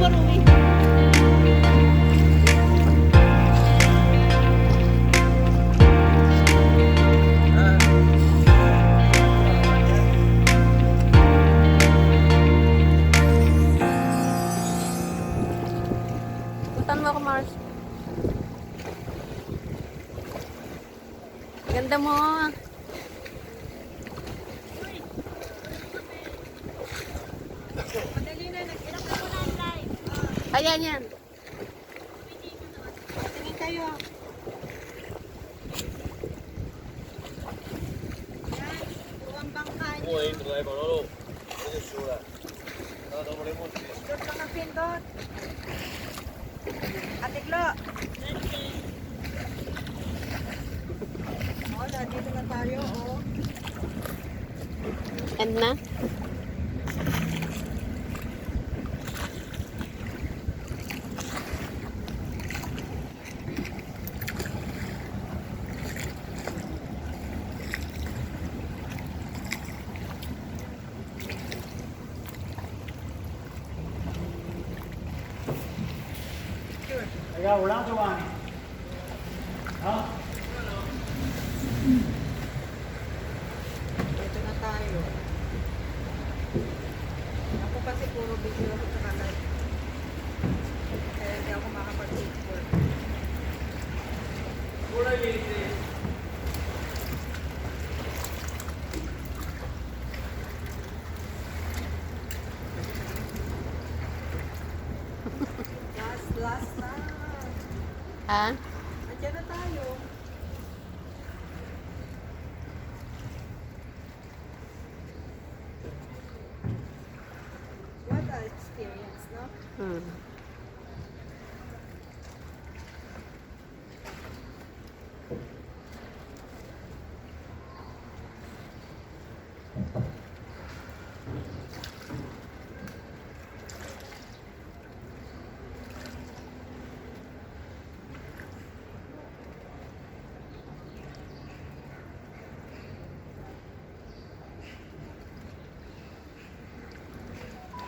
marumi. Puntan mo ako, Mars. Ganda mo. Madali na, nag-ilang na ko na live. Ayan yan. Tingin kayo. Yan, buwang bangka niyo. Uy, trae Manolo. Oye, sura. No, no ponemos. Pindot lang ang pindot. Atiklo. Oh, dito na tayo, oh. End na. Kaya wala Giovanni. Ha? Dito na tayo. Ako kasi puro video ako sa live. Kaya hindi ako makapag-picture. Last na. Ha? Andiyan na tayo. What an experience, no? Hmm.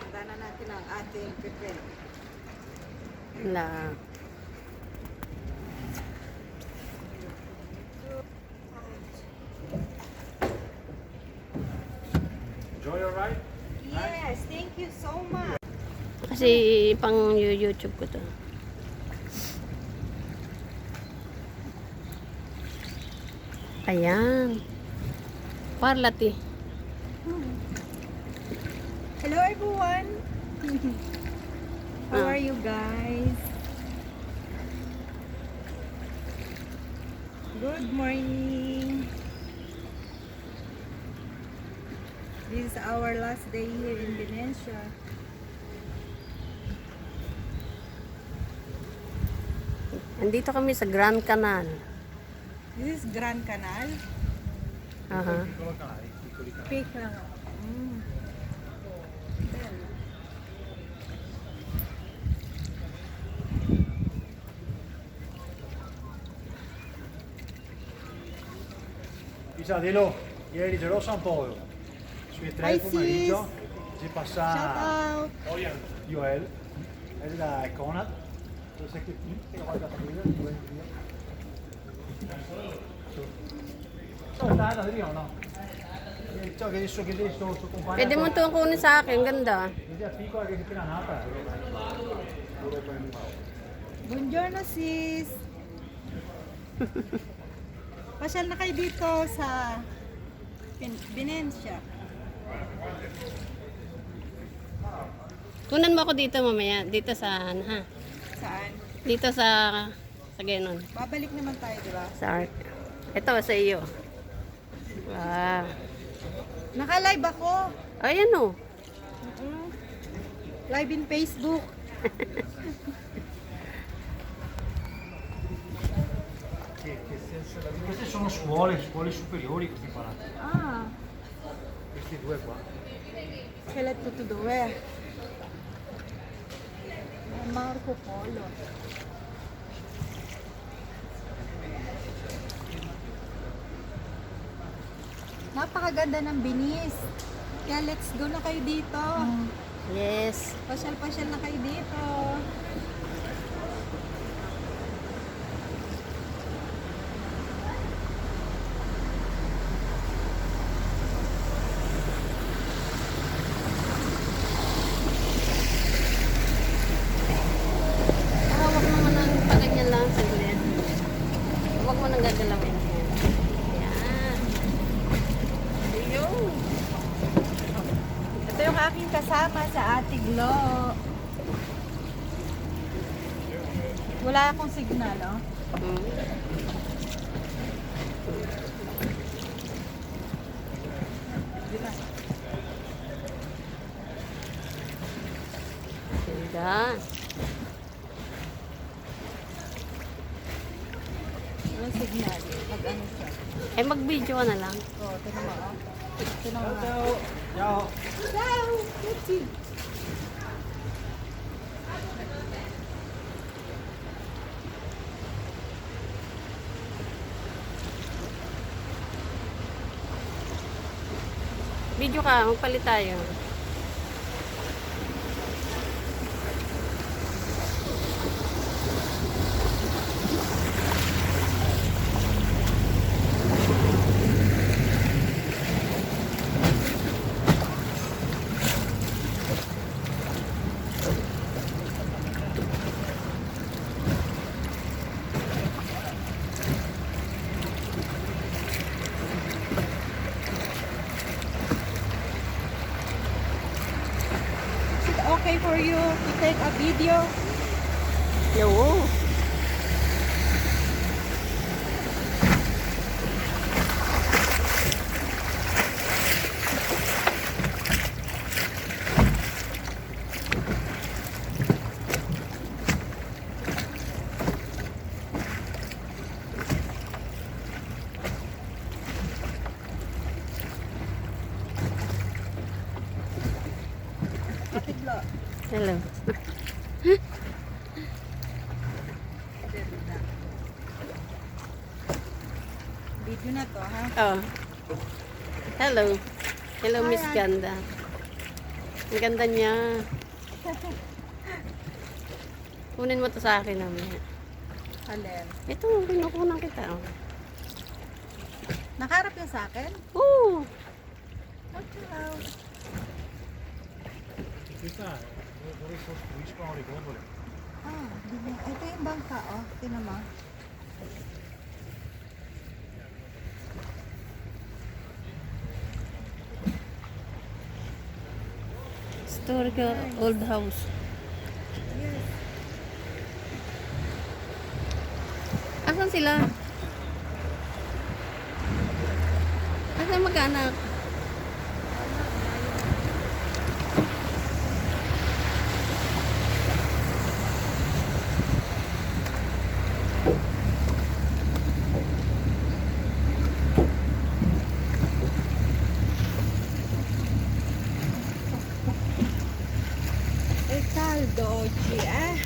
Tanda na natin ang ating prepare. Wala. Enjoy your ride. Yes, thank you so much. Kasi pang YouTube ko to. Ayan. Parlati. Hello everyone. How are you guys? Good morning. This is our last day here in Venecia. Andito kami sa Grand Canal. This is Grand Canal. Aha. Piccolo canale, piccoli canali. Pick lang. Then, Isabelo, ieri c'ero San Polo. Sui tre Hi, il pomeriggio si shout passa out. Joel, è da Conad. Dove sei che guarda prima, dove via. Sono andata di no? Ciò che adesso che lei sto compagno. Pwede mo itong kunin sa akin. Ganda. Vedi a piccola che si è appena nata. Buongiorno sis. Pasyal na kayo dito sa Venecia. Kunan mo ako dito mamaya. Dito sa, ha? Saan? Dito sa ganun. Babalik naman tayo, di ba? Sa art. Ito, sa iyo. Wow. Naka-live ako. Ayan o. Live in Facebook. Queste sono scuole superiori questi palazzi. Ah, Questi due qua. kailan ko to do eh. Marco Polo. Napakaganda ng binis. Kaya let's go na kayo dito. Yes. Yes. Pasyal-pasyal na kayo dito. Hawak naman ng paganyan lang saglit. Huwag mo nang gagalawin. Yan. Ayun. Ito yung aking kasama sa Ate Glo. Wala akong signal, oh. Hmm. Ganda. Anong signal? Pag ano siya? Eh, mag-video ka na lang. Oh, tingnan mo, oh. Tingnan mo. Ciao. Ciao. Ciao! Let's see. Video ka, magpalit tayo. Is it okay for you to take a video? Yo. Ate Glo. Hello. Video na to, ha? Oh. Hello. Hello, Miss Hi. Ganda. Ang ganda niya. Kunin mo to sa akin namin. Alin? Ito, kinukunan kita. Oh. Nakaharap yung sa akin? Oo. Ciao. Questa vorrei sostituiscono le gondole. Ah, ito yung bangka, oh. Tingnan mo. Historical old house. Yes. Asan sila? Asan mag-anak? È caldo oggi, eh?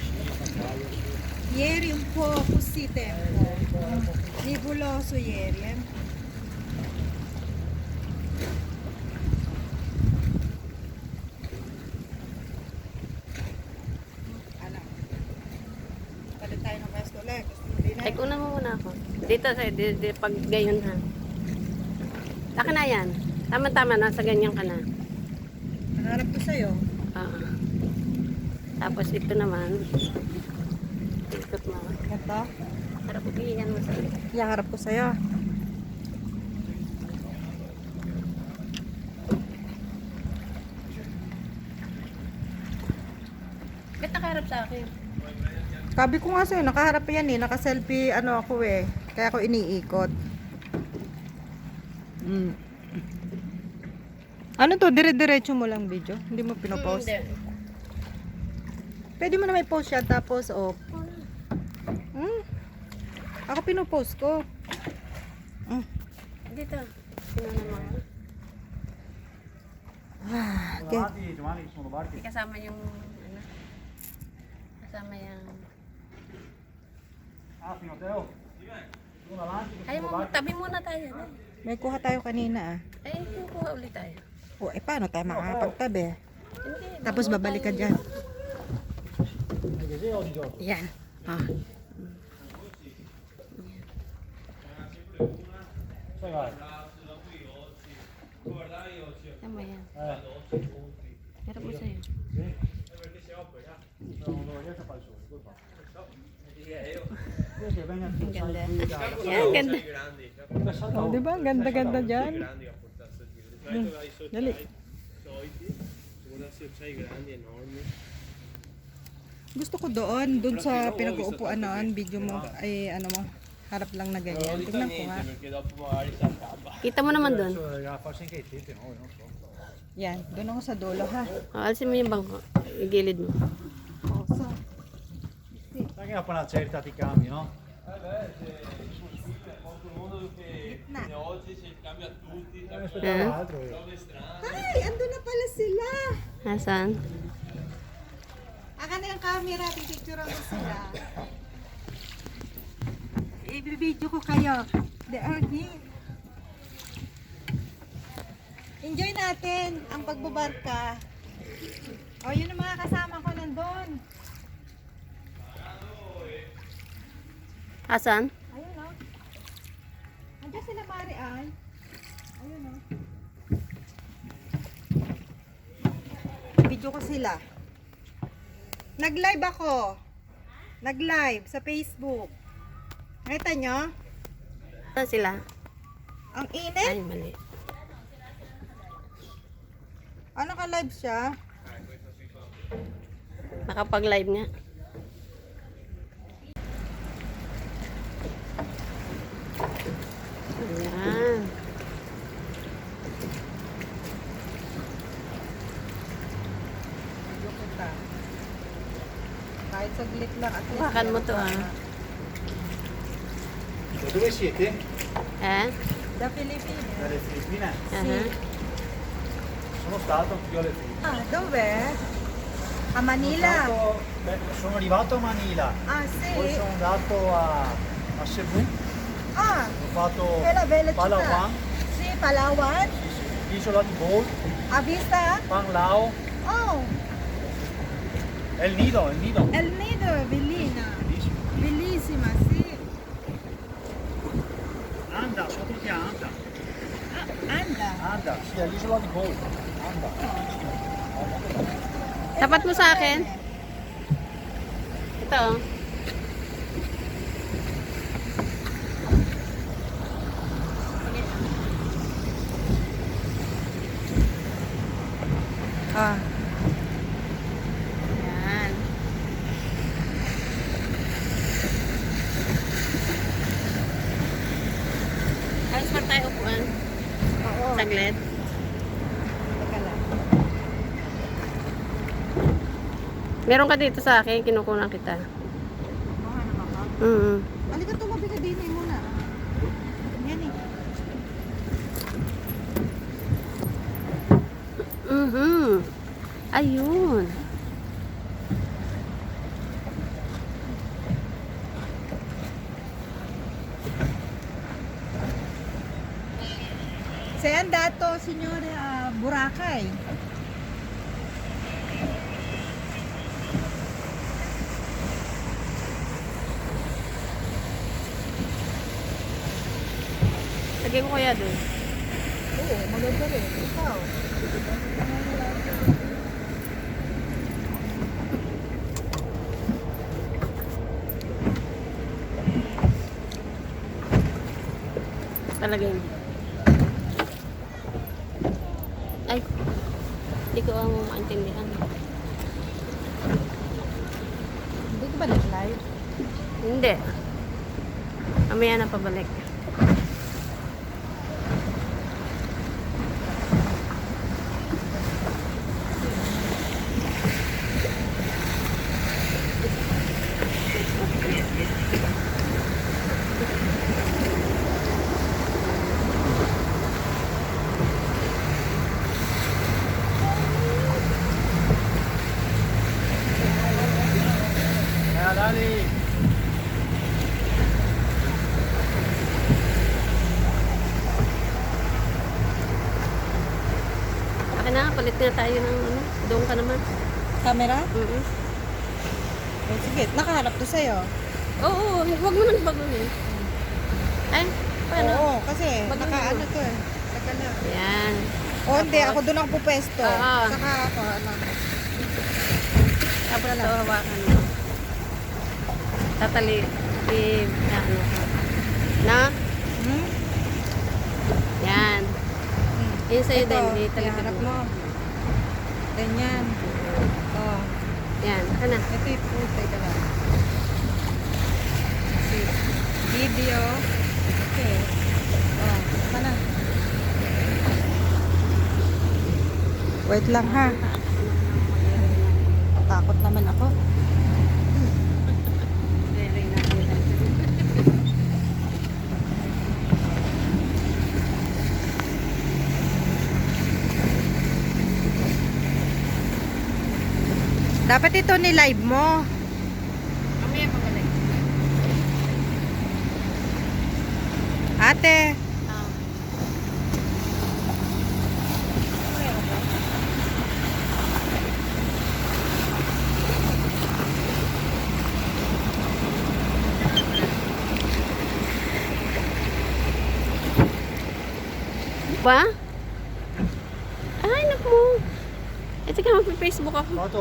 Ieri un po' così tempo. Nuvoloso ieri, eh? Ano? Palit tayo ng pwesto ulit. Gusto mo din, Ay, una mo muna ako. Dito sa pag gayon ha. Saka na yan. Tama-tama, nasa ganyan ka na. Nangarap ko sa'yo. Oo. Tapos ito naman. Ikot mo. Ito? Harap iyan mo sa iyo. Iyakarap ko sa'yo. Ba't nakaharap sa akin? Sabi ko nga sa'yo, nakaharap yan eh. Naka-selfie ano ako eh. Kaya ako iniikot. Ano to? Dire-diretso mo lang video? Hindi mo pinopost? Hindi. Pwede mo na may post siya tapos off. Ako pinopost ko. Dito. Sino naman? Okay. Davanti, Giovanni, ci sono barche. Kasama yung ano? Kasama yung... Ah, fino a Teo. Sono avanti, ci Ay, sono barche. tabi muna tayo. Na. May kuha tayo kanina ah. Ay, kuha ulit tayo. O, paano tayo makakapagtabi? Tapos babalik ka dyan. Kasi 어디 줘? Yan. Ah. 제가 Tama yan. 예. Pero mo sa'yo. Non lo riesco a fare solo, cosa fa? Che venga Ang ganda. a Yan, ganda. Oh, di ba? Ang ganda-ganda dyan. grandi a portarsi a giro. Di solito vai sotto Dali. ai soliti, se guardassi acciai grandi, enormi. Gusto ko doon sa pinag-uupuan noon, video mo, ay ano mo, harap lang na Non lo ganyan. dico Tignan ko nga. niente perché dopo magari si accappa. Kita mo naman doon. Adesso farsi anche i tempi, no? Non so. Yan, doon ako sa dulo ha. Oh, alisin mo yung bangko. Yung gilid mo. Oh, so, Sai che dopo una certa ti cambi, no? na. Oggi si cambia tutti, Aspettavo altro. cose strane. Ay, andun na pala sila. Nasaan? Aka na yung camera, pipicturean ko sila. I-video ko kayo. They are here. Enjoy natin ang pagbabarka. O, yun ang mga kasama ko nandun. Asan? Ayun o. Andiyan sila Mari ay. Ayun o. Video ko sila. Nag-live ako. Nag-live sa Facebook. Nakita nyo? Saan sila? Ang init. Ay, mali. Ano ka live siya? Nakapag-live nga. Ayan. Video kita. Kahit saglit lang at least. Hawakan mo to, ah. Dove siete? Eh? The Philippines. Dalle Filippine. Aha. Sono stato anch'io alle Filippine. Ah, dove? A Manila. Sono arrivato a Manila, Ah, poi sì. sono andato a Cebu, Ah, ho fatto quella bella città. Palawan, Sì, Palawan. l'isola di Bol, Ha vista? Panglao, Oh, e il Nido, El Nido è bellina. bellissimo. Bellissima, sì. Anda, sotto che Anda, Anda. Anda, sì, è l'isola di Bol, Anda. Tapat mo sa akin. Ito, oh. Ah. Ayan. Alas pa tayo upuan. Oo. Saglit. Teka lang. Meron ka dito sa akin, kinukunan kita. Mga naman ka. Halika, tumabi ka din muna. Yan eh. Ayun. Sei andato, signore, a Boracay? Lagay ko kaya dun. Oo, maganda rin. Ikaw. Palagay mo. Ay, hindi ko ang maintindihan. Hindi ko ba nag-live? Hindi. Mamaya na pabalik. Dali. Akin na, palit na tayo ng ano, doon ka naman. Camera? Mm. Oh, sige, nakaharap to sa'yo. Oo, huwag mo nang baguhin. Ay, paano? Oo, kasi Baguhin nakaano mo. to eh. Saka na. Yan. O hindi, ako doon ako pupwesto. Oo. Saka ako, ano. Tapos ito, hawakan mo. Tatali, ano ka. Na? Hmm? Yan. Yun sa'yo Ito, din, italipid iharap mo. mo. Ganyan. Oh. Yan, ka na. Ito yung food. Teka lang. Video. Okay. Oh, mana? Wait lang ha. Takot naman ako. Dapat ito ni-live mo. Mamaya pa balik. Ate. Ba? Ay, naku. Eh, teka, mag-Facebook ako. Photo,